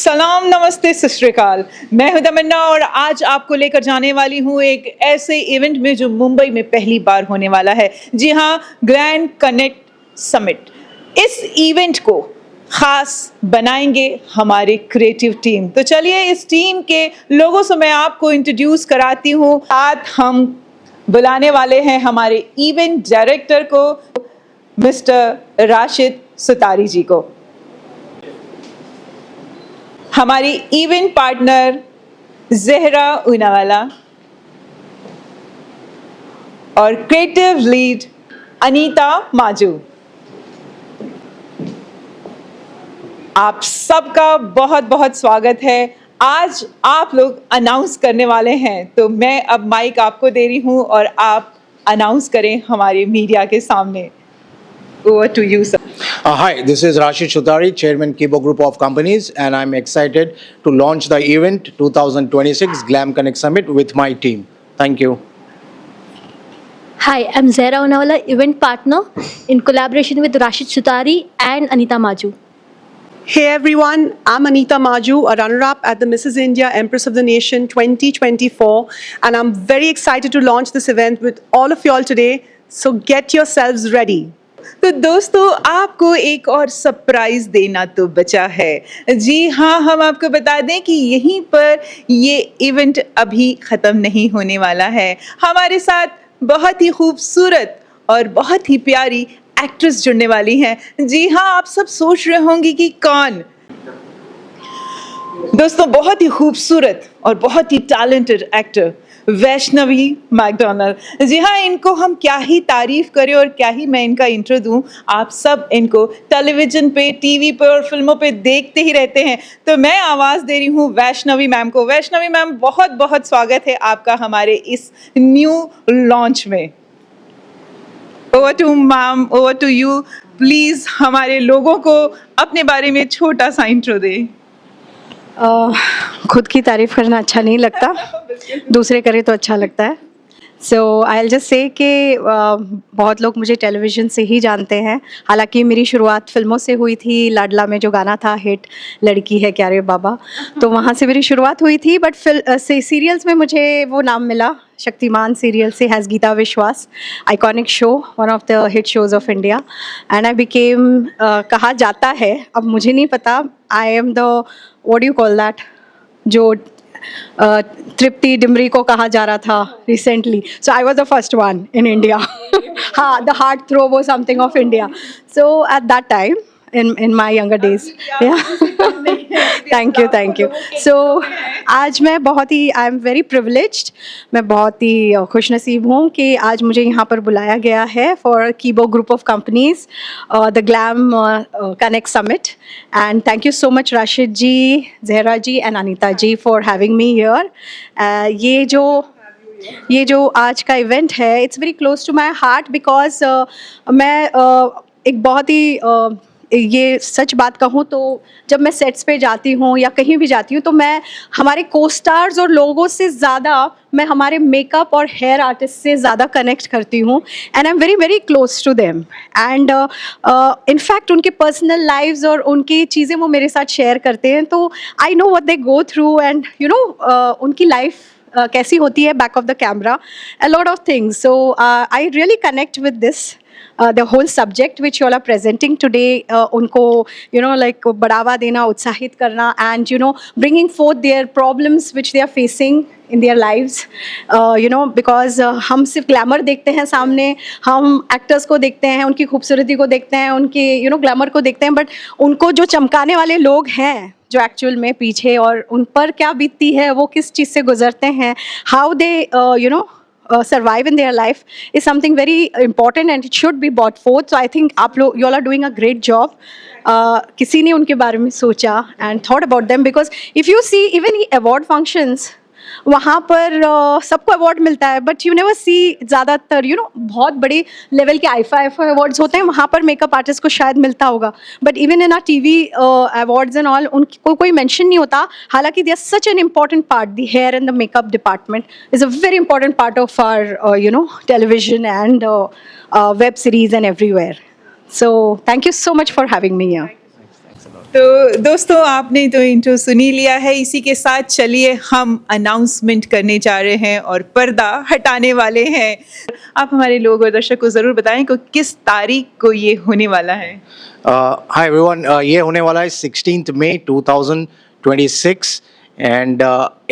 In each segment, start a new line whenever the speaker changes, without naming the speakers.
सलाम, नमस्ते, सत श्री अकाल। मैं हूं तमन्ना और आज आपको लेकर जाने वाली हूं एक ऐसे इवेंट में जो मुंबई में पहली बार होने वाला है। जी हां, ग्लैम कनेक्ट समिट। इस इवेंट को खास बनाएंगे हमारे क्रिएटिव टीम। तो चलिए इस टीम के लोगों से मैं आपको इंट्रोड्यूस कराती हूँ। साथ हम बुलाने वाले हैं हमारे इवेंट डायरेक्टर को, मिस्टर राशिद सुतारी जी को, हमारी इवेंट पार्टनर ज़हरा ऊनावाला और क्रिएटिव लीड अनीता माजू। आप सबका बहुत बहुत स्वागत है। आज आप लोग अनाउंस करने वाले हैं, तो मैं अब माइक आपको दे रही हूं और आप अनाउंस करें हमारे मीडिया के सामने। Over to you, sir.
Hi, this is Rashid Sutari, Chairman Kibo Group of Companies, and I'm excited to launch the event 2026 Glam Connect Summit with my team. Thank you.
Hi, I'm Zahra Unawala, event partner in collaboration with Rashid Sutari and Anita Maju.
Hey everyone, I'm Anita Maju, a runner-up at the Mrs. India Empress of the Nation 2024, and I'm very excited to launch this event with all of you all today, so get yourselves ready.
तो दोस्तों, आपको एक और surprise देना तो बचा है। जी हाँ, हम आपको बता दें कि यहीं पर ये इवेंट अभी ख़त्म नहीं होने वाला है। हमारे साथ बहुत ही खूबसूरत और बहुत ही प्यारी एक्ट्रेस जुड़ने वाली हैं। जी हाँ, आप सब सोच रहे होंगे कि कौन। दोस्तों, बहुत ही खूबसूरत और बहुत ही टैलेंटेड एक्टर वैष्णवी मैकडोनल्ड। जी हाँ, इनको हम क्या ही तारीफ करें और क्या ही मैं इनका इंट्रो दूं। आप सब इनको टेलीविजन पे, टीवी पे और फिल्मों पे देखते ही रहते हैं। तो मैं आवाज़ दे रही हूँ वैष्णवी मैम को। वैष्णवी मैम, बहुत बहुत स्वागत है आपका हमारे इस न्यू लॉन्च में। Over to ma'am, over to you. Please हमारे लोगों को अपने बारे में छोटा सा इंट्रो दें।
खुद की तारीफ करना अच्छा नहीं लगता, दूसरे करे तो अच्छा लगता है। सो आई विल जस्ट से कि बहुत लोग मुझे टेलीविज़न से ही जानते हैं। हालांकि मेरी शुरुआत फिल्मों से हुई थी। लाडला में जो गाना था हिट, लड़की है क्या रे बाबा, तो वहाँ से मेरी शुरुआत हुई थी। बट सीरियल्स में मुझे वो नाम मिला शक्तिमान सीरियल से, हैज़ गीता विश्वास, iconic show, one of the hit shows of India. And I became, कहा जाता है, अब मुझे नहीं पता, I am the what do you call that, जो तृप्ति डिमरी को कहा जा रहा था recently. So I was the first one in India. हाँ, द हार्ट थ्रो वो something of India. So at that time in my younger days, yeah. thank you. So आज मैं बहुत ही, आई एम वेरी प्रिविलेज्ड, मैं बहुत ही खुशनसीब हूँ कि आज मुझे यहाँ पर बुलाया गया है for Kibo group of companies the glam connect summit. And thank you so much Rashid ji, Zahra ji and Anita ji for having me here. ये जो आज का इवेंट है, it's very close to my heart because मैं एक बहुत ही ये सच बात कहूँ तो जब मैं सेट्स पे जाती हूँ या कहीं भी जाती हूँ तो मैं हमारे को स्टार्स और लोगों से ज़्यादा मैं हमारे मेकअप और हेयर आर्टिस्ट से ज़्यादा कनेक्ट करती हूँ। And I am very very close to them. And in fact उनके पर्सनल लाइव्स और उनकी चीज़ें वो मेरे साथ शेयर करते हैं, तो I know what they go through and you know उनकी लाइफ कैसी होती है back of the camera, a lot of things. So I really connect with this the whole subject which you all are presenting today, उनको you know like बढ़ावा देना, उत्साहित करना, and you know bringing forth their problems which they are facing in their lives, you know because हम सिर्फ glamour देखते हैं सामने, हम एक्टर्स को देखते हैं, उनकी खूबसूरती को देखते हैं, उनके you know ग्लैमर को देखते हैं, बट उनको जो चमकाने वाले लोग हैं जो एक्चुअल में पीछे, और उन पर क्या बीतती है, वो किस चीज़ से गुजरते हैं, how they you know survive in their life is something very important and it should be brought forth. So I think you all are doing a great job. किसी ने उनके बारे में सोचा and thought about them, because if you see even award functions, वहाँ पर सबको award मिलता है, बट यू नेवर सी ज़्यादातर यू नो बहुत बड़े लेवल के आईफा अवार्ड्स होते हैं, वहाँ पर मेकअप आर्टिस्ट को शायद मिलता होगा, but even in our TV awards and all उनको कोई मेंशन नहीं होता। हालांकि they are such an important part, the hair and the makeup department is a very important part of our you know television and web series and everywhere. So thank you so much for having me here.
तो दोस्तों आपने तो intro सुनी लिया है, इसी के साथ चलिए हम अनाउंसमेंट करने जा रहे हैं और पर्दा हटाने वाले हैं। आप हमारे लोग और दर्शक को ज़रूर बताएं कि किस तारीख को ये होने वाला है।
Hi everyone, ये होने वाला है 16th May 2026 and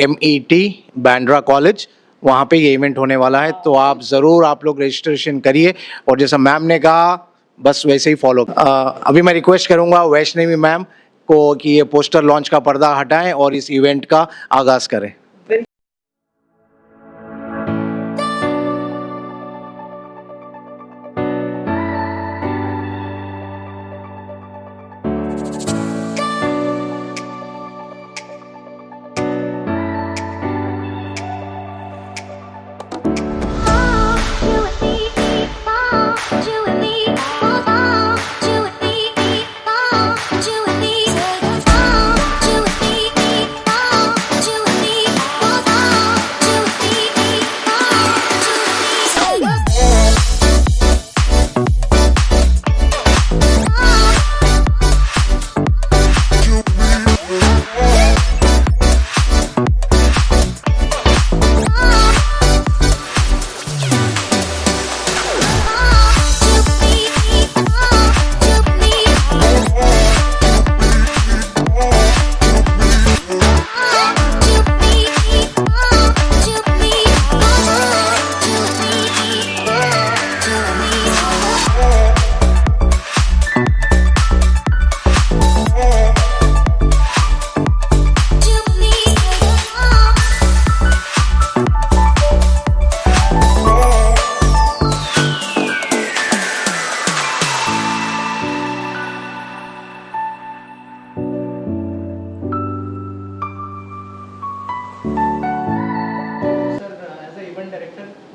MET Bandra college, वहाँ पे ये इवेंट होने वाला है। तो आप ज़रूर आप लोग रजिस्ट्रेशन करिए और जैसा मैम ने कहा बस वैसे ही फॉलो। अभी मैं रिक्वेस्ट करूँगा वैष्णवी मैम को कि ये पोस्टर लॉन्च का पर्दा हटाएं और इस इवेंट का आगाज़ करें।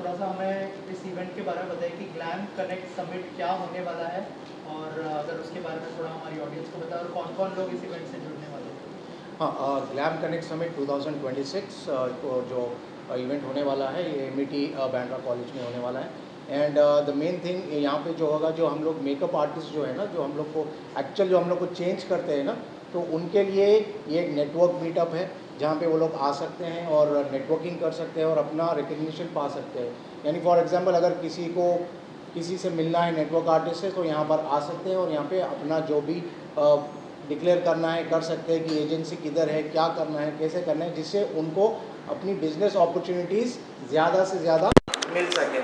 थोड़ा सा हमें इस इवेंट के बारे में बताइए कि ग्लैम कनेक्ट समिट क्या होने वाला है, और अगर उसके बारे में थोड़ा हमारी ऑडियंस को बताएं और कौन कौन लोग इस इवेंट से जुड़ने वाले हैं।
हाँ, ग्लैम कनेक्ट समिट 2026 जो इवेंट होने वाला है ये MET बैंड्रा कॉलेज में होने वाला है। एंड द मेन थिंग यहाँ पे जो होगा, जो हम लोग मेकअप आर्टिस्ट जो है ना, जो हम लोग को एक्चुअल जो हम लोग को चेंज करते हैं ना, तो उनके लिए ये एक नेटवर्क मीटअप है जहाँ पे वो लोग आ सकते हैं और नेटवर्किंग कर सकते हैं और अपना रिकग्निशन पा सकते हैं। यानी फॉर एग्जांपल अगर किसी को किसी से मिलना है नेटवर्क आर्टिस्ट से, तो यहाँ पर आ सकते हैं और यहाँ पे अपना जो भी डिक्लेयर करना है कर सकते हैं कि एजेंसी किधर है, क्या करना है, कैसे करना है, जिससे उनको अपनी बिजनेस अपॉर्चुनिटीज़ ज़्यादा से ज़्यादा मिल सके।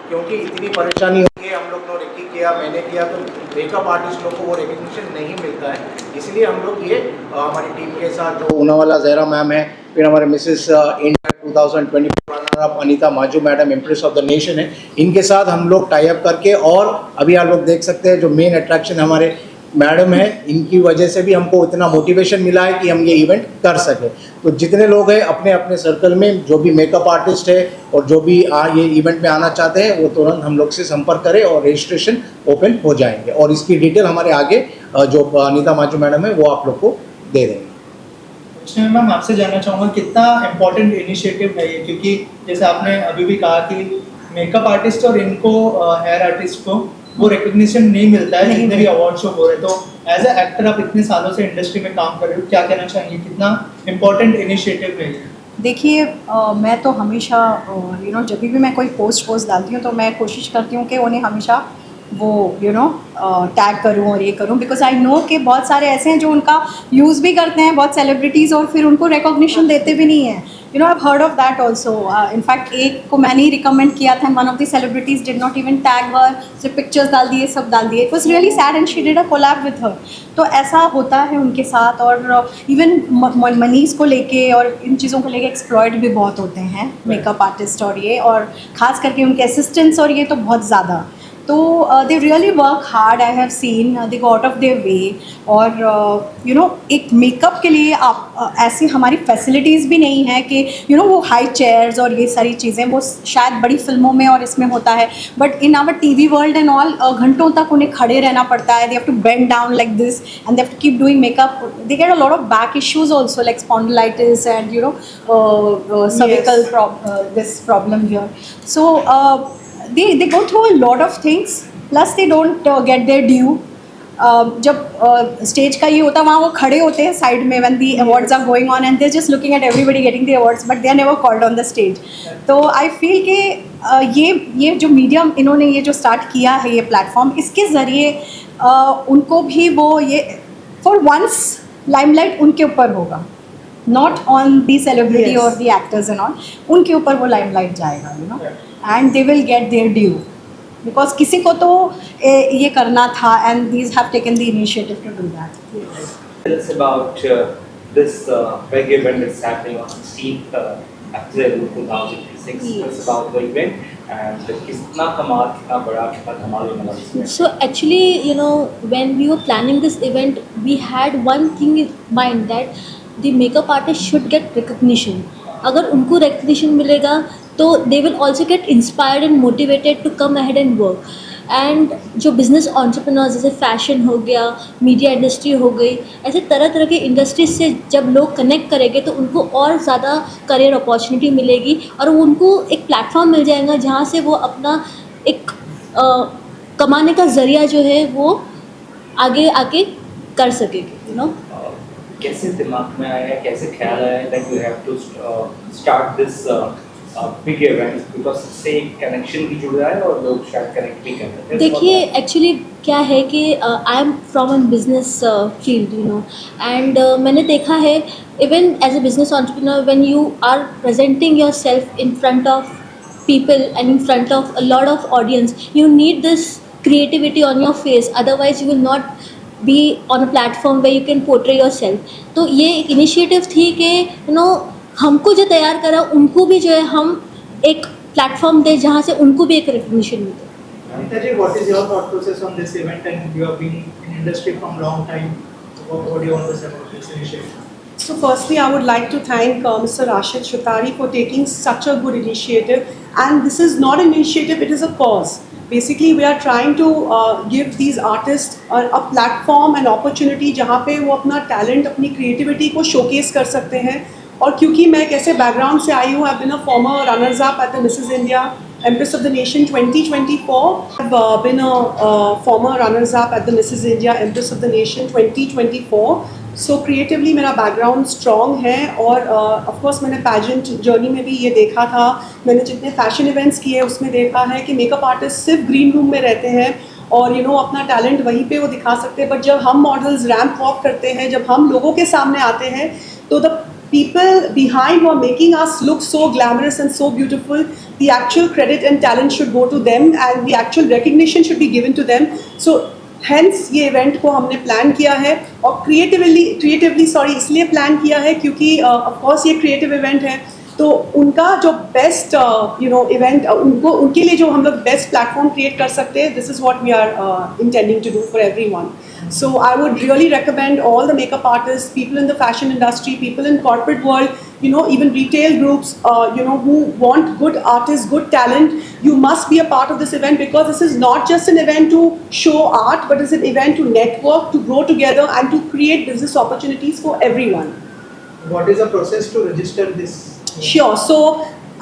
क्योंकि इतनी परेशानी होती है, हम लोग ने किया, मैंने किया, तो मेकअप आर्टिस्ट लोग को वो रिकग्निशन नहीं मिलता है। इसलिए हम लोग ये हमारी टीम के साथ जो ऊनावाला ज़हरा मैम है, फिर हमारे Mrs India 2024 runner Anita Maju madam empress of the nation है, इनके साथ हम लोग टाई अप करके, और अभी आप लोग देख सकते हैं जो मेन अट्रैक्शन हमारे मैडम है, इनकी वजह से भी हमको इतना मोटिवेशन मिला है कि हम ये इवेंट कर सके। तो जितने लोग हैं अपने अपने सर्कल में जो भी मेकअप आर्टिस्ट है और जो भी ये इवेंट में आना चाहते हैं, वो तुरंत हम लोग से संपर्क करें और रजिस्ट्रेशन ओपन हो जाएंगे। और इसकी डिटेल हमारे आगे जो अनीता माजू मैडम है वो आप लोग को दे देंगे।
उसमें मैम आपसे जानना चाहूँगा कितना इम्पोर्टेंट इनिशिएटिव है ये, क्योंकि जैसे आपने अभी भी कहा कि मेकअप आर्टिस्ट और इनको हेयर आर्टिस्ट को वो रिकग्निशन नहीं मिलता है जितने भी अवार्ड शो हो रहे। तो एज ए एक्टर आप इतने सालों से इंडस्ट्री में काम कर रहे हो, क्या कहना चाहेंगे, कितना इम्पोर्टेंट इनिशिएटिव है ये?
देखिए मैं तो हमेशा जब भी मैं कोई पोस्ट डालती हूँ तो मैं कोशिश करती हूँ कि उन्हें हमेशा वो टैग करूँ और ये करूँ, बिकॉज आई नो कि बहुत सारे ऐसे हैं जो उनका यूज़ भी करते हैं, बहुत सेलिब्रिटीज़, और फिर उनको रिकॉग्निशन देते भी नहीं हैं। I have heard of that also. In fact एक को मैंने ही रिकमेंड किया था, one of the celebrities did not even tag her, सिर्फ पिक्चर्स डाल दिए, सब डाल दिए। It was really sad and she did a collab with her. तो ऐसा होता है उनके साथ, और इवन मनीज़ को लेके और इन चीज़ों को लेके एक्सप्लॉयड भी बहुत होते हैं मेकअप आर्टिस्ट, और ये, और ख़ास करके उनके असिस्टेंट्स, और ये तो बहुत ज़्यादा। तो they really work hard, I have seen, they go out of their way. और एक मेकअप के लिए आप ऐसी हमारी फैसिलिटीज़ भी नहीं है कि वो हाई चेयर्स और ये सारी चीज़ें, वो शायद बड़ी फिल्मों में और इसमें होता है, but in our TV world and all घंटों तक उन्हें खड़े रहना पड़ता है। They have to bend down like this and they have to keep doing makeup. They get a lot of back issues also, like spondylitis and cervical this problem here. So they go through a lot of things, plus they don't get their due. जब stage का ये होता है वहाँ वो खड़े होते हैं साइड में when the awards are going on and they just looking at everybody getting the awards but they are never called on the stage. तो आई फील कि ये जो मीडियम इन्होंने ये जो स्टार्ट किया है ये प्लेटफॉर्म, इसके ज़रिए उनको भी वो ये फॉर वंस लाइमलाइट उनके ऊपर होगा, नॉट ऑन दी सेलिब्रिटी और दी एक्टर्स एंड ऑल. उनके ऊपर वो लाइमलाइट जाएगा, you know, and they will get their due because किसी को तो ये करना था and these have taken the initiative to do that.
Tell us about this big event that's happening on 16th April 2026. Tell us about the event and कितना कमाल, कितना बड़ा, कितना धमाल होने वाला है.
So actually, you know, when we were planning this event, we had one thing in mind that the makeup artist should get recognition. अगर उनको recognition मिलेगा तो they will also get inspired and motivated to come ahead and work. And जो business entrepreneurs जैसे fashion हो गया, media industry हो गई, ऐसे तरह तरह के इंडस्ट्रीज से जब लोग कनेक्ट करेंगे तो उनको और ज़्यादा करियर अपॉर्चुनिटी मिलेगी और उनको एक प्लेटफॉर्म मिल जाएगा जहाँ से वो अपना एक कमाने का ज़रिया जो है वो आगे आके कर सकेंगे, यू नो.
कैसे दिमाग में आया, कैसे ख्याल आया that you have to start this big event because इससे एक कनेक्शन भी जुड़ रहा है और लोग शायद कनेक्ट भी कर रहे हैं.
देखिए एक्चुअली क्या है कि I am from a business field, you know, and मैंने देखा है even as a business entrepreneur when you are presenting yourself in front of people and in front of a lot of audience, you need this creativity on your face, otherwise you will not be on a platform where you can portray yourself. तो ये एक initiative थी कि you no हमको जो तैयार करा उनको भी जो है हम एक प्लेटफॉर्म दें जहाँ से उनको भी एक रिकग्निशन मिले.
Anita ji, what is your thought process on this event and you have been in industry from long time? What do you want to say about this initiative?
So firstly, I would like to thank Mr. Rashid Shutari for taking such a good initiative. And this is not an initiative, it is a cause. Basically, we are trying to give these artists a platform and opportunity जहाँ पे वो अपना talent, अपनी creativity को showcase कर सकते हैं. और क्योंकि मैं एक ऐसे background से आई हूँ, I've been a former runners-up at the Mrs. India Empress of the Nation 2024. I've been a former runners-up at the Mrs. India Empress of the Nation 2024. So creatively मेरा बैकग्राउंड स्ट्रॉन्ग है और of course मैंने pageant journey में भी ये देखा था. मैंने जितने फैशन इवेंट्स किए उसमें देखा है कि मेकअप आर्टिस्ट सिर्फ ग्रीन रूम में रहते हैं और यू नो अपना टैलेंट वहीं पे वो दिखा सकते हैं. बट जब हम मॉडल्स रैम्प वॉक करते हैं, जब हम लोगों के सामने आते हैं, तो the people behind who are making us look so glamorous and so beautiful, the actual credit and talent should go to them and the actual recognition should be given to them. So hence ये event को हमने plan किया है और creatively इसलिए plan किया है क्योंकि ऑफ कोर्स ये क्रिएटिव इवेंट है, तो उनका जो बेस्ट इवेंट उनके लिए जो हम लोग बेस्ट प्लेटफॉर्म क्रिएट कर सकते हैं, this is what we are intending to do for everyone. So I would really recommend all the makeup artists, people in the fashion industry, people in corporate world, you know, even retail groups, who want good artists, good talent. You must be a part of this event because this is not just an event to show art, but it's an event to network, to grow together, and to create business opportunities for everyone.
What is the process to register this?
Sure. So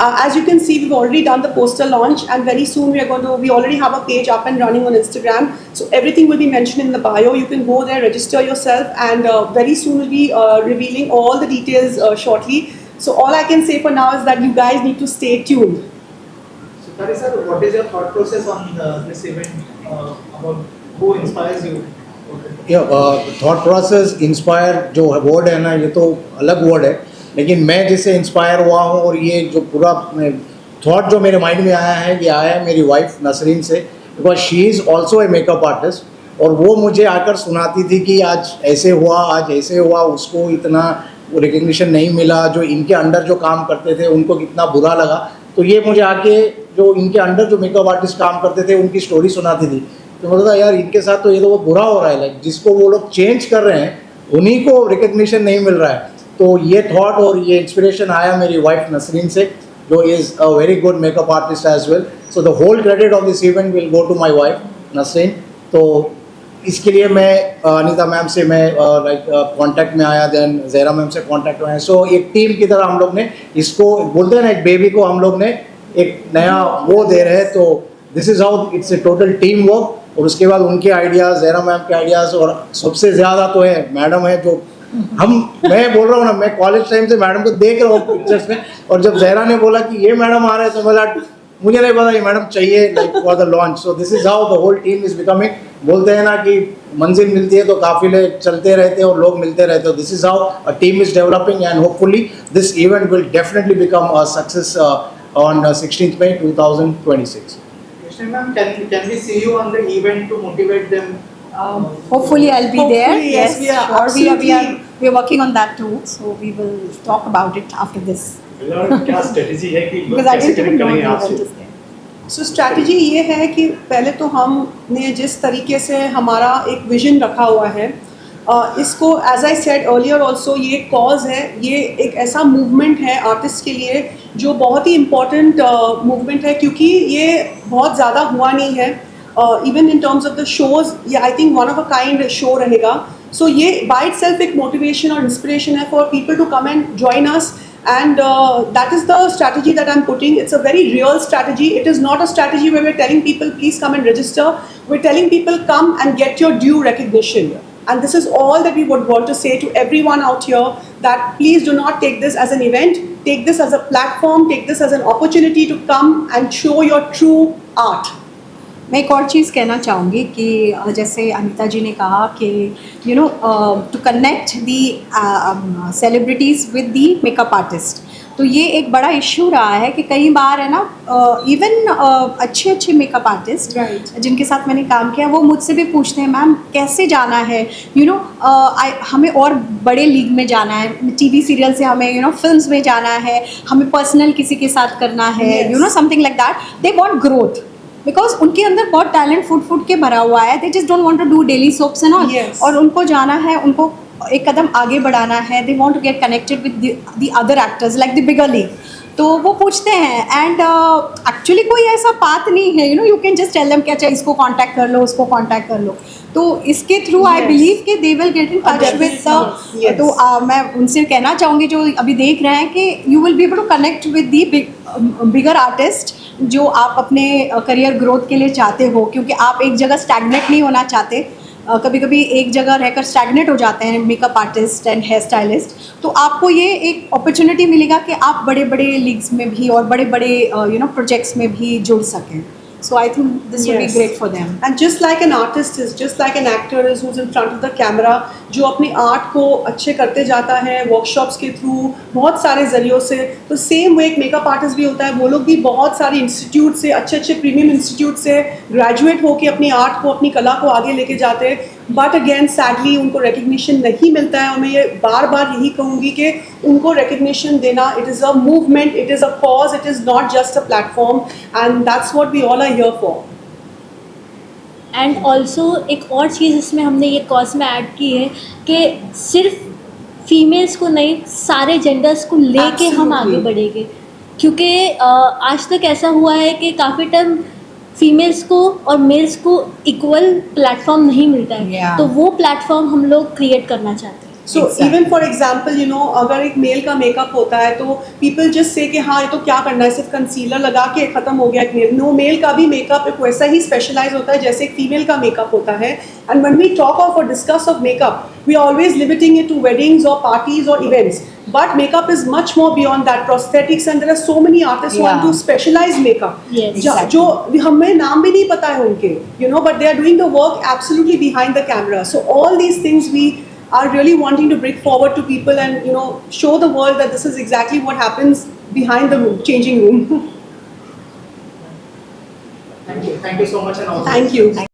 as you can see, we've already done the poster launch, and very soon we already have a page up and running on Instagram. So everything will be mentioned in the bio. You can go there, register yourself, and very soon we'll be revealing all the details shortly. So all I can say for now is that you guys need to stay tuned.
So Tari sir, what is your thought process on this event? About who inspires you?
Thought process inspire जो word है ना, ये तो अलग word है, लेकिन मैं जिससे इंस्पायर हुआ हूँ और ये जो पूरा थॉट जो मेरे माइंड में आया है, ये आया है मेरी वाइफ नसरीन से, because she is also a makeup artist. और वो मुझे आकर सुनाती थी कि आज ऐसे हुआ, आज ऐसे हुआ, उसको इतना रिकग्निशन नहीं मिला, जो इनके अंडर जो काम करते थे उनको कितना बुरा लगा. तो ये मुझे आके जो इनके अंडर जो मेकअप आर्टिस्ट काम करते थे उनकी स्टोरी सुनाती थी. तो मुझे लगा यार इनके साथ तो ये तो वो बुरा हो रहा है, लाइक जिसको वो लोग चेंज कर रहे हैं उन्हीं को रिकग्निशन नहीं मिल रहा है. तो ये थॉट और ये इंस्पिरेशन आया मेरी वाइफ नसरीन से, जो is a very good makeup artist as well. So the whole credit of this event will go to my wife Nasreen. तो इसके लिए मैं अनीता मैम से मैं कांटेक्ट में आया, देन ज़हरा मैम से कांटेक्ट में आया. सो एक टीम की तरह हम लोग ने इसको बोलते हैं ना, एक बेबी को हम लोग ने एक नया वो दे रहे हैं. तो this is how it's a total team work. और उसके बाद उनके आइडियाज़, जहरा मैम के आइडियाज़, और सबसे ज़्यादा तो है मैडम है जो मैं बोल रहा हूँ ना, मैं कॉलेज टाइम से मैडम को देख रहा हूँ पिक्चर्स में, और जब जहरा ने बोला कि ये मैडम आ रहे हैं तो बोला मुझे नहीं पता ये मैडम चाहिए like for the launch. So this is how the whole team is becoming. बोलते हैं ना कि मंजिल मिलती है तो काफिले चलते रहते हैं और लोग मिलते रहते हैं. This is how a team is developing and hopefully this event will definitely become a success on 16th May 2026.
Krishna ma'am, can we see you on the event to motivate them?
Hopefully I'll be there.
Hopefully, yes, we are
Sure.
absolutely-
We are working on that too. So we will talk about it after this.
क्या strategy है कि लोग
Because I
कैसे
didn't
connect
even know
करेंगे
the
आपसे?
event is there.
So strategy ये है कि पहले तो हमने जिस तरीके से हमारा एक विजन रखा हुआ है, इसको as I said earlier also, ये कॉज है, ये एक ऐसा मूवमेंट है आर्टिस्ट के लिए जो बहुत ही इम्पोर्टेंट मूवमेंट है, क्योंकि ये बहुत ज़्यादा हुआ नहीं है. Even in terms of the shows, ये I think one of a kind show रहेगा. सो ये बाय इट सेल्फ एक मोटिवेशन और इंस्पिरेशन है for people to come and join us. And that is the strategy that I'm putting. It's a very real strategy. It is not a strategy where we're telling people, please come and register. We're telling people, come and get your due recognition. And this is all that we would want to say to everyone out here, that please do not take this as an event. Take this as a platform. Take this as an opportunity to come and show your true art.
मैं एक और चीज़ कहना चाहूँगी कि जैसे अनीता जी ने कहा कि you know to connect the celebrities with the makeup artist, तो ये एक बड़ा इशू रहा है कि कई बार है ना, इवन अच्छे अच्छे मेकअप आर्टिस्ट
Right.
जिनके साथ मैंने काम किया वो मुझसे भी पूछते हैं, मैम कैसे जाना है, यू नो हमें और बड़े लीग में जाना है, टीवी सीरियल से हमें यू नो फिल्म्स में जाना है, हमें पर्सनल किसी के साथ करना है,
Yes.
You know something like that. They want growth because उनके अंदर बहुत टैलेंट फुट के भरा हुआ है. They just don't want to do daily soaps and all.
Yes.
और उनको जाना है, उनको एक कदम आगे बढ़ाना है. They want to get connected with the other actors like the bigger league. तो वो पूछते हैं एंड एक्चुअली कोई ऐसा पाथ नहीं है, you know you can just tell them कि अच्छा इसको कांटेक्ट कर लो, उसको कांटेक्ट कर लो. तो इसके थ्रू आई
Yes.
बिलीव कि दे will get in touch with
Yes.
तो मैं उनसे कहना चाहूँगी जो अभी देख रहे हैं कि you will be able to connect with the bigger artist जो आप अपने करियर ग्रोथ के लिए चाहते हो, क्योंकि आप एक जगह स्टैग्नेट नहीं होना चाहते. कभी कभी एक जगह रहकर स्टैग्नेट हो जाते हैं makeup artist and hair stylist. तो आपको ये एक अपॉर्चुनिटी मिलेगा कि आप बड़े बड़े लीग्स में भी और बड़े बड़े यू नो प्रोजेक्ट्स में भी जुड़ सकें. So I think this will be
Yes.
great for them.
And just like an artist is, just like an actor is who's in front of the camera, जो अपनी आर्ट को अच्छे करते जाता है वर्कशॉप्स के थ्रू, बहुत सारे जरियों से, तो सेम वे एक मेकअप आर्टिस्ट भी होता है. वो लोग भी बहुत सारे इंस्टीट्यूट से, अच्छे अच्छे प्रीमियम इंस्टीट्यूट से ग्रेजुएट होकर अपनी आर्ट को, अपनी कला को आगे लेके जाते हैं. बट अगेन सैडली उनको रिकग्निशन नहीं मिलता है. और मैं ये बार बार यही कहूँगी कि उनको रिकग्निशन देना, it is a movement, it is a cause, it is not just a platform, and that's what we all are here for.
And also एक और चीज़ इसमें हमने ये कॉज में ऐड की है कि सिर्फ फीमेल्स को नहीं, सारे जेंडर्स को लेके हम आगे
Absolutely.
बढ़ेंगे. क्योंकि आज तक ऐसा हुआ है कि काफ़ी टाइम फीमेल्स को और मेल्स को इक्वल प्लेटफॉर्म नहीं मिलता है.
Yeah.
तो वो प्लेटफॉर्म हम लोग क्रिएट करना चाहते हैं.
So even for example you know अगर एक मेल का मेकअप होता है तो पीपल जस्ट से कि हाँ ये तो क्या करना है, सिर्फ कंसीलर लगा के ख़त्म हो गया एक मेल. नो, मेल का भी मेकअप एक वैसा ही स्पेशलाइज होता है जैसे एक फीमेल का मेकअप होता है. And when we talk of और discuss of makeup, we are always limiting it to weddings और पार्टीज और events. But makeup is much more beyond that. Prosthetics, and there are so many artists who want to specialize makeup.
Yes.
जो हमें नाम भी नहीं पता है उनके, you know, but they are doing the work absolutely behind the camera. So all these things we are really wanting to bring forward to people and you know show the world that this is exactly what happens behind the room, changing room.
Thank you so much and all.
Thank you.